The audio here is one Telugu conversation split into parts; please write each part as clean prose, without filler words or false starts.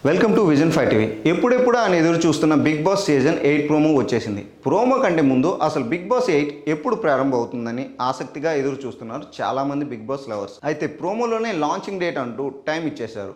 Welcome to vision 5 TV. ఎప్పుడెప్పుడు అని ఎదురు చూస్తున్న బిగ్ బాస్ సీజన్ 8 ప్రోమో వచ్చేసింది. ప్రోమో కంటే ముందు అసలు బిగ్ బాస్ 8 ఎప్పుడు ప్రారంభం అవుతుందని ఆసక్తిగా ఎదురు చూస్తున్నారు చాలామంది బిగ్ బాస్ లవర్స్. అయితే ప్రోమోలోనే లాంచింగ్ డేట్ అంటూ టైం ఇచ్చేశారు.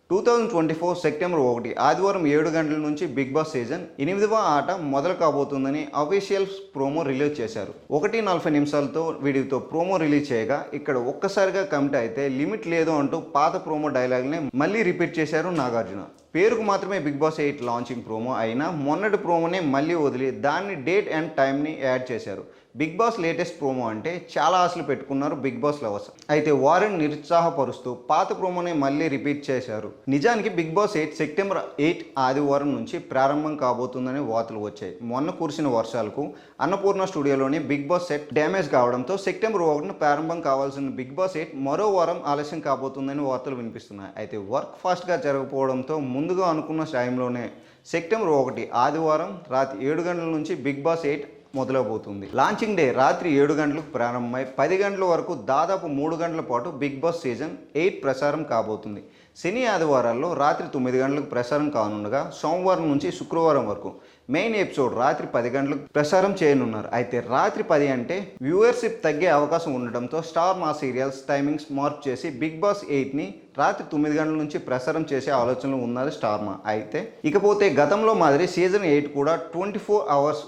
2024 సెప్టెంబర్ 1 ఆదివారం 7 గంటల నుంచి బిగ్ బాస్ సీజన్ 8వ ఆట మొదలు కాబోతుందని అఫీషియల్ ప్రోమో రిలీజ్ చేశారు. 1:40 నిమిషాలతో వీడియోతో ప్రోమో రిలీజ్ చేయగా ఇక్కడ ఒక్కసారిగా కమిట్ అయితే లిమిట్ లేదు అంటూ పాత ప్రోమో డైలాగ్ని మళ్ళీ రిపీట్ చేశారు నాగార్జున. పేరుకు మాత్రమే బిగ్ బాస్ 8 లాంచింగ్ ప్రోమో అయినా మొన్నటి ప్రోమోనే మళ్ళీ వదిలి దాన్ని డేట్ అండ్ టైంని యాడ్ చేశారు. బిగ్ బాస్ లేటెస్ట్ ప్రోమో అంటే చాలా ఆశలు పెట్టుకున్నారు బిగ్ బాస్ లవర్స్. అయితే వారిని నిరుత్సాహపరుస్తూ పాత ప్రోమోనే మళ్ళీ రిపీట్ చేశారు. నిజానికి బిగ్ బాస్ 8 సెప్టెంబర్ 8 ఆదివారం నుంచి ప్రారంభం కాబోతుందని వార్తలు వచ్చాయి. మొన్న కురిసిన వర్షాలకు అన్నపూర్ణ స్టూడియోలోని బిగ్ బాస్ సెట్ డ్యామేజ్ కావడంతో సెప్టెంబర్ 1 ప్రారంభం కావాల్సిన బిగ్ బాస్ 8 మరో వారం ఆలస్యం కాబోతుందని వార్తలు వినిపిస్తున్నాయి. అయితే వర్క్ ఫాస్ట్గా జరగకపోవడంతో ముందుగా అనుకున్న టైంలోనే సెప్టెంబర్ 1 ఆదివారం రాత్రి 7 గంటల నుంచి బిగ్ బాస్ 8 మొదలవబోతుంది. లాంచింగ్ డే రాత్రి 7 గంటలకు ప్రారంభమై 10 గంటల వరకు దాదాపు 3 గంటల పాటు బిగ్ బాస్ సీజన్ 8 ప్రసారం కాబోతుంది. శని ఆదివారాల్లో రాత్రి 9 గంటలకు ప్రసారం కానుండగా సోమవారం నుంచి శుక్రవారం వరకు మెయిన్ ఎపిసోడ్ రాత్రి 10 గంటలకు ప్రసారం చేయనున్నారు. అయితే రాత్రి 10 అంటే వ్యూవర్షిప్ తగ్గే అవకాశం ఉండడంతో స్టార్ మా సీరియల్స్ టైమింగ్స్ మార్పు చేసి బిగ్ బాస్ 8ని రాత్రి 9 గంటల నుంచి ప్రసారం చేసే ఆలోచనలు ఉన్నది స్టార్ మా. అయితే ఇకపోతే గతంలో మాదిరి సీజన్ 8 కూడా 24 అవర్స్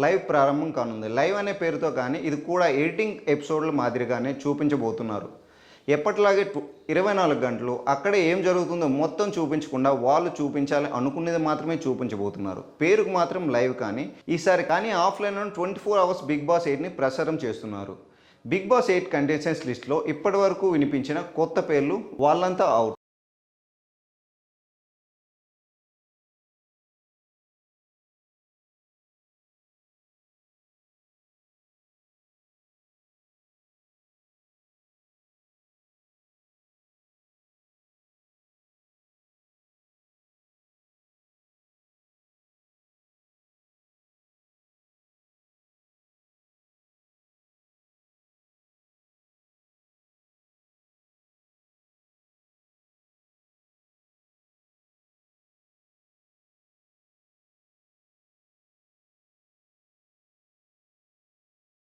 లైవ్ ప్రారంభం కానుంది. లైవ్ అనే పేరుతో కానీ ఇది కూడా ఎడిటింగ్ ఎపిసోడ్ల మాదిరిగానే చూపించబోతున్నారు. ఎప్పటిలాగే 24 గంటలు అక్కడ ఏం జరుగుతుందో మొత్తం చూపించకుండా వాళ్ళు చూపించాలి అనుకునేది మాత్రమే చూపించబోతున్నారు. పేరుకు మాత్రం లైవ్ కానీ ఆఫ్లైన్లో 24 అవర్స్ బిగ్ బాస్ 8ని ప్రసారం చేస్తున్నారు. బిగ్ బాస్ 8 కంటెస్టెంట్స్ లిస్ట్లో ఇప్పటి వరకు వినిపించిన కొత్త పేర్లు వాళ్ళంతా అవుట్.